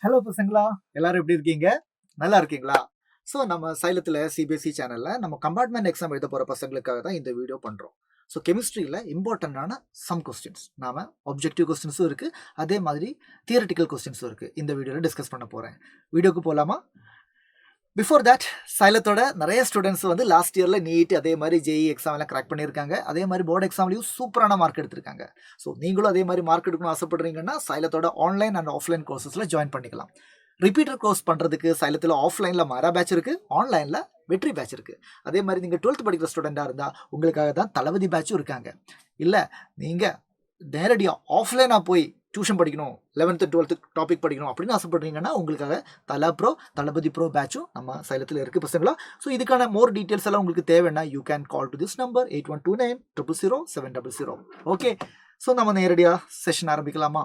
Hello பசங்களா, எல்லாரும் எப்படி இருக்கீங்க? நல்லா இருக்கீங்களா? ஸோ நம்ம சைலத்தில் சிபிஎஸ்சி சேனலில் நம்ம கம்பார்ட்மெண்ட் எக்ஸாம் எழுத போகிற பசங்களுக்காக தான் இந்த வீடியோ பண்ணுறோம். ஸோ கெமிஸ்ட்ரியில் இம்பார்ட்டண்டான சம் கொஸ்டின்ஸ் நாம ஆப்ஜெக்டிவ் கொஸ்டின்ஸும் இருக்குது, அதே மாதிரி தியரட்டிக்கல் கொஸ்டின்ஸும் இருக்குது. இந்த வீடியோவில் டிஸ்கஸ் பண்ண போகிறேன். வீடியோக்கு போகலாமா? பிஃபோர் தட், சைலத்தோட நிறைய ஸ்டூடெண்ட்ஸ் வந்து லாஸ்ட் இயரில் நீட் அதே மாதிரி ஜேஇ எக்ஸாம் எல்லாம் கிராக் பண்ணியிருக்காங்க. அதே மாதிரி போர்டு எக்ஸாம்லையும் சூப்பரான மார்க் எடுத்திருக்காங்க. ஸோ நீங்களும் அதே மாதிரி மார்க் எடுக்கணும்னு ஆசைப்படுறீங்கன்னா சைலத்தோட ஆன்லைன் அண்ட் ஆஃப்லைன் கோர்சஸில் ஜாயின் பண்ணிக்கலாம். ரிப்பீட்டர் கோர்ஸ் பண்ணுறதுக்கு சைலத்தில் ஆஃப்லைனில் மாரா பேட்ச் இருக்குது, ஆன்லைனில் வெற்றி பேட்ச் இருக்குது. அதே மாதிரி நீங்கள் 12th படிக்கிற ஸ்டூடெண்ட்டாக இருந்தால் உங்களுக்காக தான் தளபதி பேட்சும் இருக்காங்க. இல்லை நீங்கள் நேரடியாக ஆஃப்லைனாக போய் டியூஷன் படிக்கணும், 11th 12th டாபிக் படிக்கணும் அப்படின்னு ஆசைப்படுறீங்கன்னா உங்களுக்காக தளபதி ப்ரோ பேட்சும் நம்ம சைலத்தில் இருக்குது பசங்களா. ஸோ இதுக்கான மோர் டீட்டெயில்ஸ் எல்லாம் உங்களுக்கு தேவைன்னா you can call to this number 8129000700. Okay, so நம்ம நேரடியாக செஷன் ஆரம்பிக்கலாமா?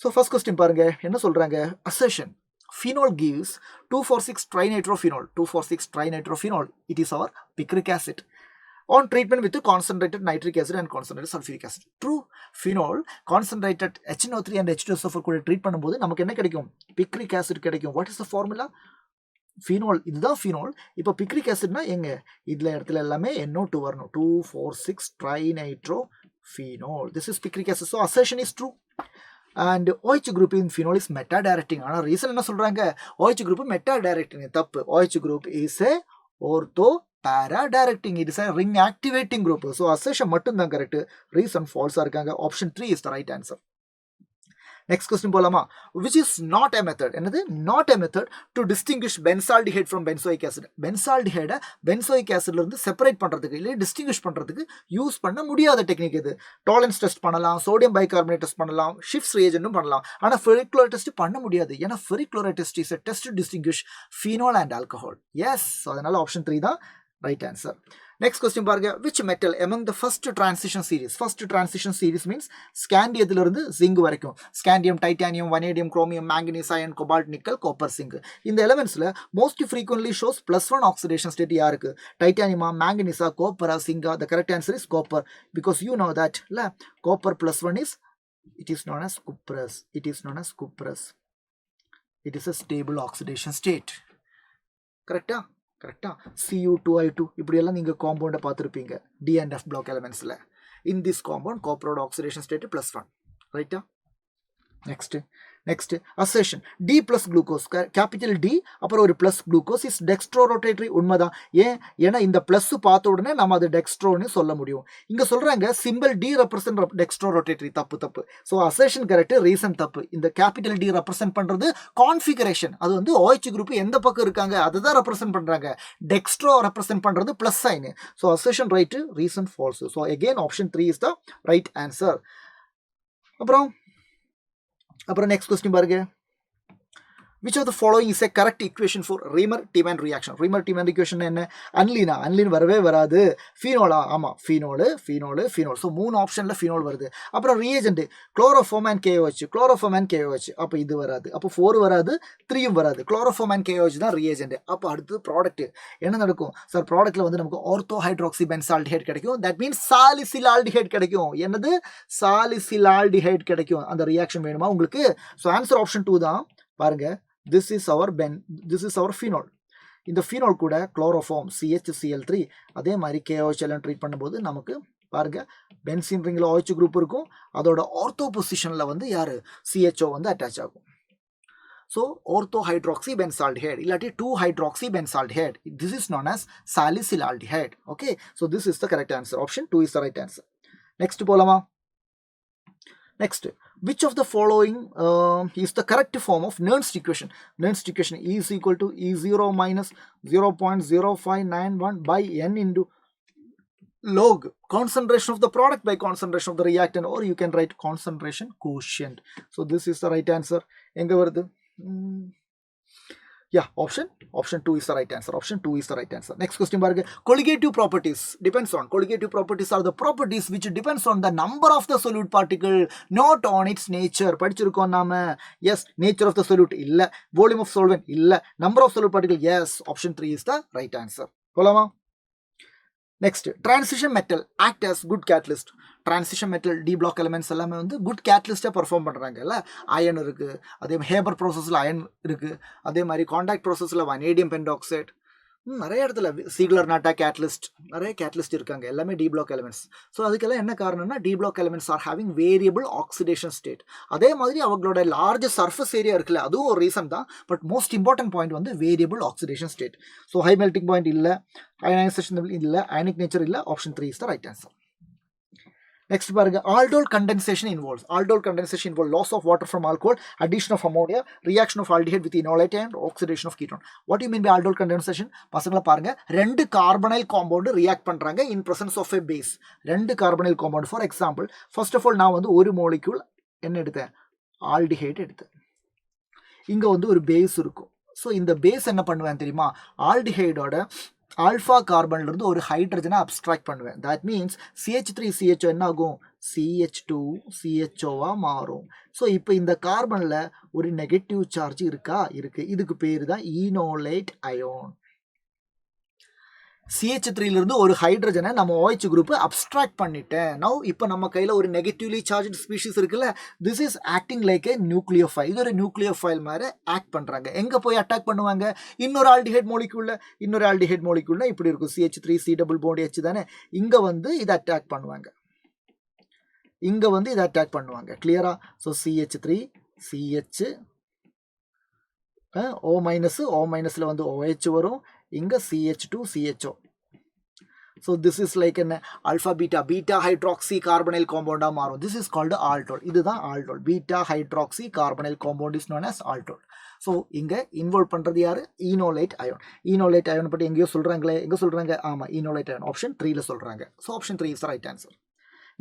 ஸோ ஃபர்ஸ்ட் கொஸ்டின் பாருங்க, என்ன சொல்கிறாங்க? Assertion phenol gives 2,4,6-trinitrophenol. It is our picric acid on treatment with concentrated nitric acid and concentrated sulfuric acid. True. Phenol concentrated HNO3 and H2SO4 கூட treat பண்ணும்போது நமக்கு என்ன கிடைக்கும்? picric acid கிடைக்கும். What is the formula? phenol, இதுதான் phenol. இப்போ picric acidனா எங்க இதுல இடத்துல எல்லாமே NO2 வரணும். 2,4,6-trinitrophenol. This is picric acid. So assertion is true. And OH group in phenol is meta-directing. ஆனால் ரீசன் என்ன சொல்றாங்க? OH group meta-directing தப்பு. OH group is a ortho-para-directing. It is a ring activating group. So assertion மட்டும் தான் correct, reason ஃபால்ஸா இருக்காங்க. Option 3 is the right answer. Next question போலாமா? Which is not a method. என்னது? Not a method to distinguish benzaldehyde from benzoic acid. benzaldehyde benzoic acidல இருந்து separate பண்றதுக்கு இல்ல distinguish பண்றதுக்கு use பண்ண முடியாத டெக்னிக் இது. டாலரன்ஸ் டெஸ்ட் பண்ணலாம், சோடியம் பைகார்பனேட் டெஸ்ட் பண்ணலாம், ஷிஃப்ட்ஸ் ரிஏஜென்ட்டும் பண்ணலாம். ஆனா ஃபெரிக் டெஸ்ட் பண்ண முடியாது. ஏன்னா ferric test is a test to distinguish phenol and alcohol. Yes, அதனால ஆப்ஷன் 3 தான் ரைட் ஆன்சர். Next question பாருங்க, which metal among the first transition series? First transition series means scandium இருந்து zinc வரைக்கும். scandium, titanium, vanadium, chromium, manganese, iron, cobalt, nickel, copper, zinc. இந்த elementsல most frequently shows +1 oxidation state யாருக்கு? titanium, manganese, copper, zinc. The correct answer is copper, because you know that copper +1 is, it is known as cuprous. It is known as cuprous. It is a stable oxidation state. கரெக்டா? கரெக்டா? Cu2I2 இப்படியெல்லாம் நீங்கள் காம்பவுண்டை பார்த்துருப்பீங்க D and F block எலமெண்ட்ஸில். In this compound காப்பரோட oxidation state +1. ரைட்டா? Next assertion D plus glucose, capital D அப்புறம் ஒரு plus glucose is dextrorotatory. உண்மைதான். ஏன்னா இந்த பிளஸ் பார்த்த உடனே நம்ம அது டெக்ஸ்ட்ரோன்னு சொல்ல முடியும். இங்க சொல்றாங்க simple D represent dextro rotatory. தப்பு. ஸோ அசர்ஷன் கரெக்ட், ரீசன் தப்பு. இந்த கேபிட்டல் டி ரெப்ரசென்ட் பண்றது கான்ஃபிகரேஷன். அது வந்து OH குரூப் எந்த பக்கம் இருக்காங்க அதுதான் ரெப்ரசென்ட் பண்றாங்க. டெக்ஸ்ட்ரோ ரெப்ரசென்ட் பண்றது plus sign. So assertion right, reason false. So again option 3 is the right answer. அப்புறம் next question பாருங்க, which of the following is a correct equation for Riemann-Tiemann reaction? Riemann-Tiemann equation என்ன? அன்லீன் வரவே வராது. ஃபீனோலா? ஆமா, phenol. So 3 ஆப்ஷன்ல phenol வருது. அப்புறம் reagent chloroform and KOH. அப்போ இது வராது. அப்போ 4 வராது, 3யும் வராது. குளோரோஃபார்ம் அண்ட் KOH தான் ரியேஜென்ட். அப்போ அடுத்து ப்ராடக்ட் என்ன நடக்கும்? சார் ப்ராடக்ட்ல வந்து நமக்கு ஆர்த்தோ ஹைட்ராக்சி பென்சால்டிஹைட் கிடைக்கும். தட் மீன்ஸ் சாலிசிலால்டிஹைட் கிடைக்கும். என்னது? சாலிசிலால்டிஹைட் கிடைக்கும். அந்த ரியாக்ஷன் வேணுமா உங்களுக்கு? ஸோ ஆன்சர் ஆப்ஷன் 2 தான். பாருங்க, this is our phenol. இந்த phenol கூட குளோரோஃபார்ம் CHCl3 அதே மாதிரி KOH எல்லாம் ட்ரீட் பண்ணும்போது நமக்கு பாருங்க பென்சீன் ரிங்ல OH குரூப் இருக்கும். அதோட ஆர்த்தோ பொசிஷன்ல வந்து யாரு? CHO வந்து அட்டாச் ஆகும். ஸோ ஆர்த்தோ ஹைட்ராக்சி பென்சால்டிஹைட் இல்லாட்டி 2-hydroxy benzoaldehyde. This is known as salicylaldehyde. Okay, so this is the correct answer. Option 2 is the right answer. Next போலாமா? Next, which of the following is the correct form of Nernst equation? Nernst equation is equal to E0 minus 0.0591 by N into log concentration of the product by concentration of the reactant, or you can write concentration quotient. So this is the right answer. எங்க வருது? Yeah, option 2 is the right answer. Next question பாருங்க, colligative properties depends on. Colligative properties are the properties which depends on the number of the solute particle, not on its nature. படிச்சிருக்கோம் நாம. Yes, nature of the solute இல்ல, volume of solvent இல்ல, number of solute particle. Yes, option 3 is the right answer. போலாமா? Next transition metal act as good catalyst. Transition metal D block elements எல்லாமே வந்து good கேட்டலிஸ்ட்டாக perform பண்ணுறாங்க இல்லை. Iron இருக்குது, அதே மாதிரி ஹேபர் ப்ராசஸில் அயன் இருக்குது, அதே மாதிரி காண்டாக்ட் ப்ராசஸில் வனேடியம் பென்டாக்சைடு, நிறைய இடத்துல சீக்லர் நாட்டா கேட்டலிஸ்ட், நிறைய கேட்டலிஸ்ட் இருக்காங்க, எல்லாமே டி பிளாக் எலிமெண்ட்ஸ். ஸோ அதுக்கெல்லாம் என்ன காரணம்னா D block elements are having variable oxidation state. அதே மாதிரி அவங்களோட லார்ஜ் சர்ஃபேஸ் ஏரியா இருக்குல்ல, அதுவும் ஒரு ரீசன் தான். பட் மோஸ்ட் இம்பார்ட்டன்ட் பாயிண்ட் வந்து variable oxidation state. So high melting point இல்லை, அயனைசேஷன் இல்லை, அயனிக் நேச்சர் இல்லை. Option 3 is the right answer. Next பாருங்க, aldol condensation involves. Aldol condensation involves loss of water from alcohol, addition of ammonia, reaction of aldehyde with enolate and oxidation of ketone. What do you mean by aldol condensation? பசங்கள பாருங்க, ரெண்டு carbonyl compound react பண்றாங்க in presence of a base. ரெண்டு carbonyl compound. For example, first of all நான் வந்து ஒரு மோலிக்யூல் என்ன எடுத்தேன், ஆல்டிஹைட் எடுத்தேன். இங்க வந்து ஒரு பேஸ் இருக்கும். ஸோ இந்த பேஸ் என்ன பண்ணுவேன் தெரியுமா, ஆல்டிஹைடோட ஆல்ஃபா கார்பன்ல இருந்து ஒரு ஹைட்ரஜனை அப்ஸ்ட்ராக்ட் பண்ணுவேன். தட் மீன்ஸ் CH3CHO என்ன ஆகும், CH2CHOவா மாறும். ஸோ இப்போ இந்த கார்பனில் ஒரு நெகட்டிவ் சார்ஜ் இருக்கா, இருக்கு. இதுக்கு பேர் தான் ஈனோலேட் அயோன். CH3லிருந்து ஒரு ஹைட்ரஜனை நம்ம OH குரூப் அப்ஸ்ட்ராக்ட் பண்ணிட்டேன். நவ் இப்போ நம்ம கையில் ஒரு நெகட்டிவ்லி சார்ஜ் ஸ்பீஷிஸ் இருக்குல்ல, this is acting like A nucleophile. இது ஒரு நியூக்ளியோஃபைல் மாதிரி ஆக்ட் பண்ணுறாங்க. எங்கே போய் அட்டாக் பண்ணுவாங்க, இன்னொரு ஆல்டிஹைட் மோலிக்யூல்ல இப்படி இருக்கும், CH3C டபுள் பாண்ட் H தானே. இங்கே வந்து இதை அட்டாக் பண்ணுவாங்க, கிளியரா. ஸோ CH3 CH O மைனஸில் வந்து OH வரும், இங்கே CH2CHO. So this is like an alpha beta hydroxy carbonyl compound மாறும். This is called aldol. இதுதான் aldol. Beta hydroxy carbonyl compound is known as aldol. So இங்கே involve பண்ணுறது யார், ஈனோலைட் ion. ஈனோலைட் ion பற்றி எங்கேயோ சொல்கிறாங்களே, எங்கே சொல்கிறாங்க, ஆமாம் ஈனோலைட் அயோன் ஆப்ஷன் 3ல சொல்கிறாங்க. So option 3 is the right answer.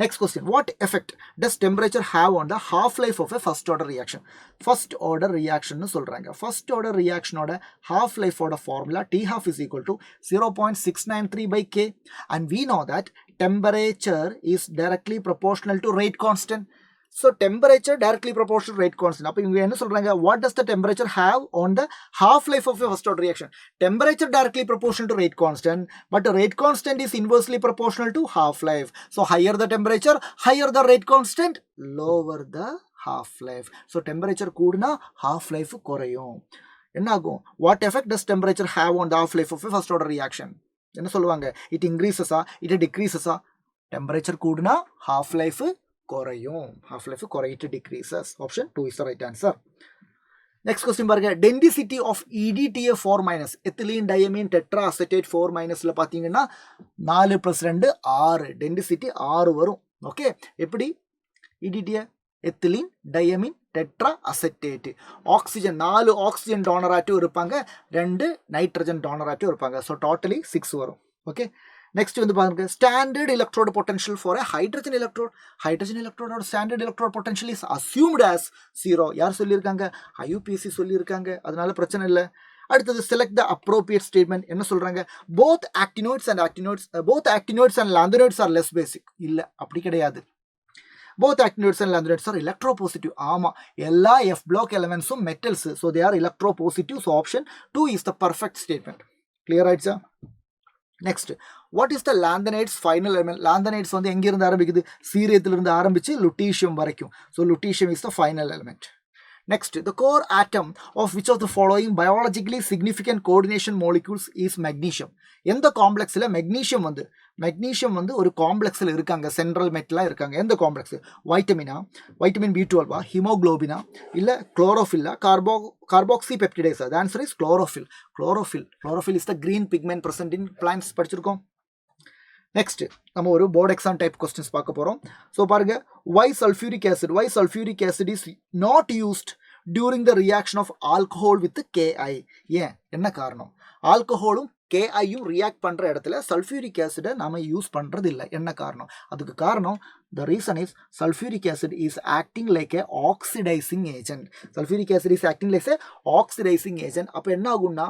Next question, what effect does temperature have on the half-life of a first order reaction? First order reaction னு சொல்கிறாங்க. first order reaction ஓட half-life ஓட formula T half is equal to 0.693 by K, and we know that temperature is directly proportional to rate constant. So temperature directly proportional to rate constant. அப்போ இவங்க என்ன சொல்கிறாங்க, what does the temperature have on the half-life of a first order reaction? Temperature directly proportional to rate constant, but rate constant is inversely proportional to half-life. So higher the temperature, higher the rate constant, lower the half-life. So temperature கூடுனா half-life குறையும். என்ன ஆகும், what effect does temperature have on the half-life of a first order reaction? என்ன சொல்லுவாங்க, it increases-ஆ, it decreases-ஆ? Temperature கூடுனா half-life குறையும், half-life குறையிட்டு decreases. Option 2 is the right answer. Next question பாருங்க, density of EDTA4- ethylene diamine tetraacetate 4- பார்த்தீங்கன்னா 4 + 2 6, density 6 வரும். Okay, எப்படி EDTA ethylene diamine tetraacetate, oxygen 4 oxygen டோனராட்டிவ் இருப்பாங்க, 2 nitrogen டோனராட்டிவ் இருப்பாங்க. ஸோ டோட்டலி 6 வரும். ஓகே, நெக்ஸ்ட் வந்து பாருங்க, standard electrode potential for hydrogen electrode. Hydrogen எலக்ட்ரோடோட standard electrode potential is assumed as 0. யார் சொல்லியிருக்காங்க, IUPAC சொல்லியிருக்காங்க, அதனால பிரச்சனை இல்லை. அடுத்தது செலக்ட் த அப்ரோப்ரியேட் ஸ்டேட்மெண்ட். என்ன சொல்றாங்க, போத் ஆக்டினோய்ட்ஸ் அண்ட் லாந்தனோய்ட்ஸ் ஆர் லெஸ் பேசிக். இல்லை, அப்படி கிடையாது. both actinoids and lanthanoids are electropositive. ஆமா, எல்லா F block elements metals, so they are electropositive. So option 2 is the perfect statement. Clear ஆயிடுச்சா? Next, what is the lanthanides final element? Lanthanides வந்து எங்கிருந்து ஆரம்பிக்குது, சீரியத்திலிருந்து ஆரம்பிச்சு லுட்டீஷியம் வரைக்கும். So lutetium is the final element. Next, the core atom of which of the following biologically significant coordination molecules is magnesium? எந்த காம்ப்ளெக்ஸில் magnesium வந்து ஒரு காம்ப்ளெக்ஸில் இருக்காங்க, சென்ட்ரல் மெட்டலாக இருக்காங்க. எந்த காம்ப்ளெக்ஸ்? வைட்டமின் B12, ஹீமோக்ளோபினா, இல்லை குளோரோஃபில்லா, கார்பாக்சி பெப்டிடைஸா? The answer is chlorophyll is the green pigment present in plants. படிச்சிருக்கோம். நெக்ஸ்ட், நம்ம ஒரு போர்டு எக்ஸாம் டைப் கொஸ்டின்ஸ் பார்க்க போகிறோம். ஸோ பாருங்க, why sulfuric acid is not used during the reaction of alcohol with KI? ஏன், என்ன காரணம்? ஆல்கஹோலும் KIயும் ரியாக்ட் பண்ணுற இடத்துல சல்ஃபியூரிக் ஆசிடை நம்ம யூஸ் பண்ணுறது இல்லை. என்ன காரணம்? அதுக்கு காரணம், the reason is sulfuric acid is acting like a oxidizing agent. அப்போ என்ன ஆகும்னா,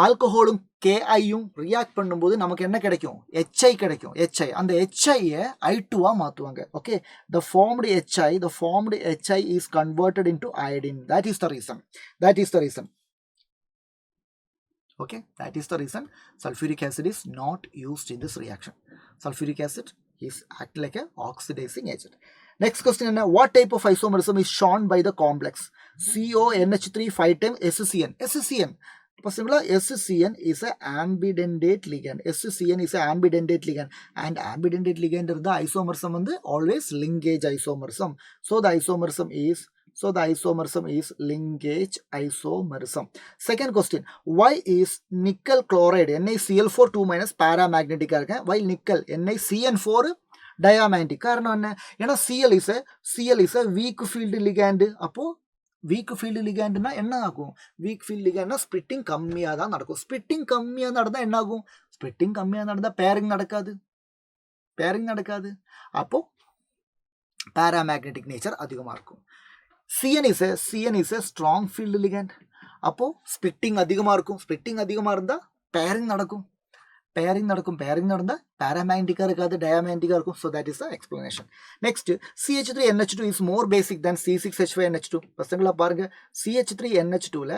ஆல்கஹோலும் KIயும் ரியாக்ட் பண்ணும்போது நமக்கு என்ன கிடைக்கும், HI கிடைக்கும். அந்த HIயை I2-ஆ மாற்றுவாங்க. Okay, the formed HI is converted into iodine. That is the reason. Okay, that is the reason sulfuric acid is not used in this reaction. Sulfuric acid is act like a oxidizing agent. Next question, what type of isomerism is shown by the complex CONH3 5 times SCN? SCN, SCN is an ambidentate ligand. SCN is an ambidentate ligand, and ambidentate ligand is the isomerism and always linkage isomerism. So the isomerism is linkage isomerism. Second question, why is nickel chloride NaCl4 2 minus paramagnetic? Why nickel NaCN4 diamagnetic? காரணம் என்ன? ஏன்னா Cl is a weak field ligand. அப்போ weak field ligand னா என்ன ஆகும்? weak field ligand னா splitting கம்மியா தான் நடக்கும். splitting கம்மியா நடந்தா என்ன ஆகும்? splitting கம்மியா நடந்தா pairing நடக்காது. அப்போ paramagnetic nature அதிகமா இருக்கும். CN is a strong field ligand. அப்போ splitting அதிகமா இருக்கும். splitting அதிகமா இருந்தா pairing நடக்கும். pairing நடந்தா paramagnetic இருக்காது, diamagnetic இருக்கும். So that is the explanation. Next, CH3NH2 is more basic than C6H5NH2. பசங்களா பாருங்க, CH3NH2 ல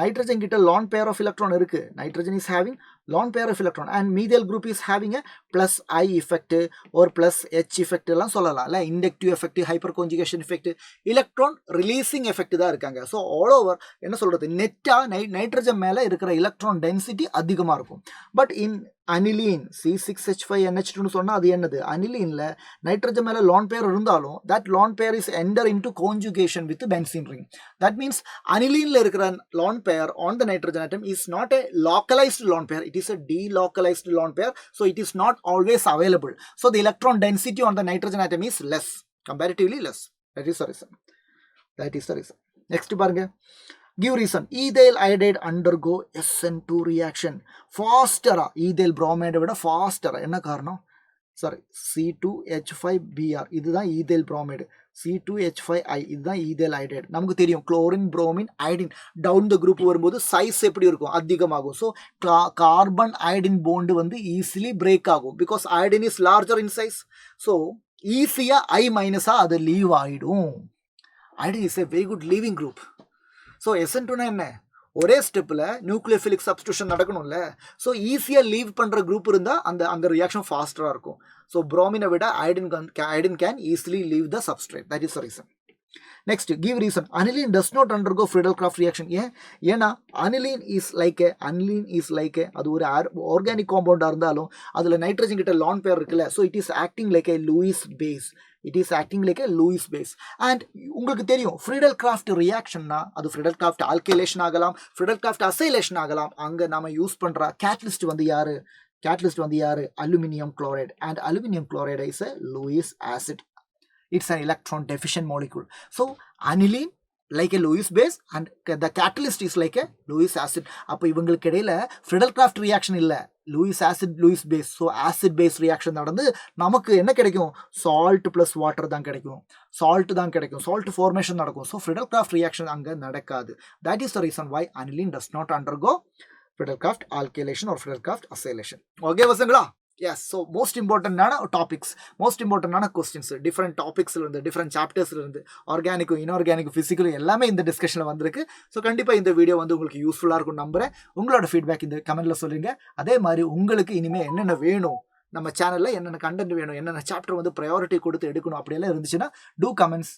நைட்ரஜன் கிட்ட lone pair of electron இருக்கு. Nitrogen is having lone pair of electron and methyl group is having a plus I effect or plus H effect எல்லாம் சொல்லலாம். இல்ல inductive effect, hyperconjugation effect, electron releasing effect தான் இருக்காங்க. So all over என்ன சொல்றது, நெட்டா nitrogen மேல இருக்கிற electron density அதிகமா இருக்கும். But in aniline C6H5NH2 னு சொன்னா அது என்னது? அனிலீன்ல நைட்ரஜன் மேல lone pair இருந்தாலும் that lone pair is enter into conjugation with benzene ring. That means aniline ல இருக்கிற lone pair on the nitrogen atom is not a localized lone pair, it is a delocalized lone pair, so it is not always available. So the electron density on the nitrogen atom is less, comparatively less. That is the reason. Next பாருங்க, give reason. Ethyl iodide undergo SN2 reaction faster. Ethyl bromide விட faster. என்ன காரணம்? Sorry, C2H5Br இதுதான் ethyl bromide. C2H5I இதுதான் ethyl iodide. நமக்கு தெரியும் chlorine, bromine, iodine down the group வரும்போது size எப்படி இருக்கும்? அதிகமாகும். So carbon iodine bond வந்து easily break ஆகும் because iodine is larger in size. So ஈஸியா I minus அது leave ஆயிடும். Iodine is a very good leaving group. So SN2 என்ன? ஒரே ஸ்டெப்பில் நியூக்ளியோஃபிலிக் சப்ஸ்டியூஷன் நடக்கணும்ல. ஸோ ஈஸியாக லீவ் பண்ணுற குரூப் இருந்தால் அந்த ரியாக்ஷன் ஃபாஸ்டராக இருக்கும். ஸோ ப்ரோமினை விட iodine can easily leave the substrate. That is the reason. Next, give reason. Aniline does not undergo Friedel Crafts reaction. ஏன்னா அனிலின் இஸ் லைக் அது ஒரு ஆர்கானிக் காம்பவுண்டாக இருந்தாலும் அதில் நைட்ரஜன் கிட்ட லான் பேர் இருக்குல்ல. So it is acting like a Lewis base. And உங்களுக்கு தெரியும் Friedel-craft ரியாக்ஷன்னா அது ஃப்ரிடல்-கிராஃப்ட் ஆல்கைலேஷன் ஆகலாம், ஃப்ரிடல்-கிராஃப்ட் அசைலேஷன் ஆகலாம். அங்கே நம்ம யூஸ் பண்ணுற கேட்டலிஸ்ட் வந்து யாரு? Aluminium chloride. And aluminium chloride is a Lewis acid. It's an electron deficient molecule. So aniline like a Lewis base and the catalyst is like a Lewis acid. அப்போ இவங்களுக்கு இடையில Friedel-Crafts reaction இல்ல, Lewis acid Lewis base. So acid base reaction நடந்து நமக்கு என்ன கிடைக்கும்? Salt plus water தான் கிடைக்கும். Salt formation நடக்கும். So Friedel-Crafts reaction அங்க நடக்காது. That is the reason why aniline does not undergo Friedel-Crafts alkylation or Friedel-Crafts acylation. Okay பசங்களா? Yes, so most important topics, most important questions, different topics இருந்து, different chapters இருந்து, organic, inorganic, physical எல்லாமே இந்த டிஸ்கஷனில் வந்திருக்கு. So கண்டிப்பாக இந்த video வந்து உங்களுக்கு யூஸ்ஃபுல்லாக இருக்கும் நம்புறேன். உங்களோட ஃபீட்பேக் இந்த கமெண்ட்டில் சொல்லுங்க. அதே மாதிரி உங்களுக்கு இனிமேல் என்னென்ன வேணும், நம்ம சேனலில் என்னென்ன கண்டென்ட் வேணும், என்னென்ன சாப்டர் வந்து ப்ரையாரிட்டி கொடுத்து எடுக்கணும் அப்படியெல்லாம் இருந்துச்சுன்னா டூ கமெண்ட்ஸ்.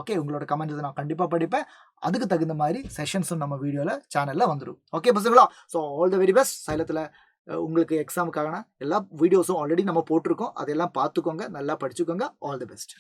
ஓகே, உங்களோட கமெண்ட்ஸ் நான் கண்டிப்பாக படிப்பேன். அதுக்கு தகுந்த மாதிரி செஷன்ஸும் நம்ம வீடியோவில் சேனலில் வந்துடும். ஓகே பசங்களா? So all the very best. சைலத்தில் உங்களுக்கு எக்ஸாமுக்கான எல்லா வீடியோஸும் ஆல்ரெடி நம்ம போட்டிருக்கோம், அதெல்லாம் பார்த்துக்கோங்க, நல்லா படிச்சுக்கோங்க. All the best.